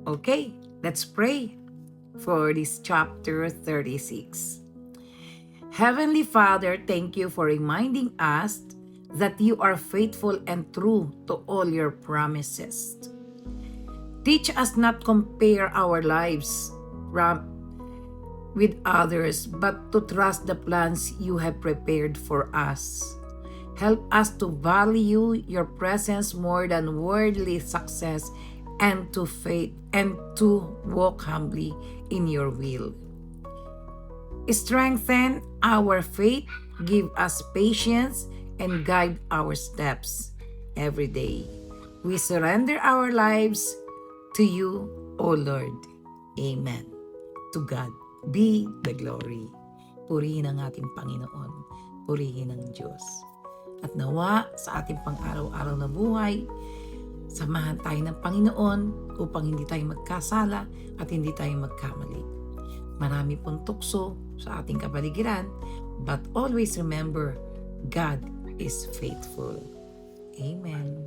Okay, let's pray for this chapter 36. Heavenly Father, thank you for reminding us that you are faithful and true to all your promises. Teach us not compare our lives with others, but to trust the plans you have prepared for us. Help us to value your presence more than worldly success and to walk humbly in your will. Strengthen our faith, give us patience, and guide our steps every day. We surrender our lives to you, O Lord. Amen. To God be the glory. Purihin ang ating Panginoon. Purihin ang Diyos. At nawa sa ating pang-araw-araw na buhay, samahan tayo ng Panginoon upang hindi tayo magkasala at hindi tayo magkamali. Marami pong tukso sa ating kapaligiran, but always remember, God is faithful. Amen.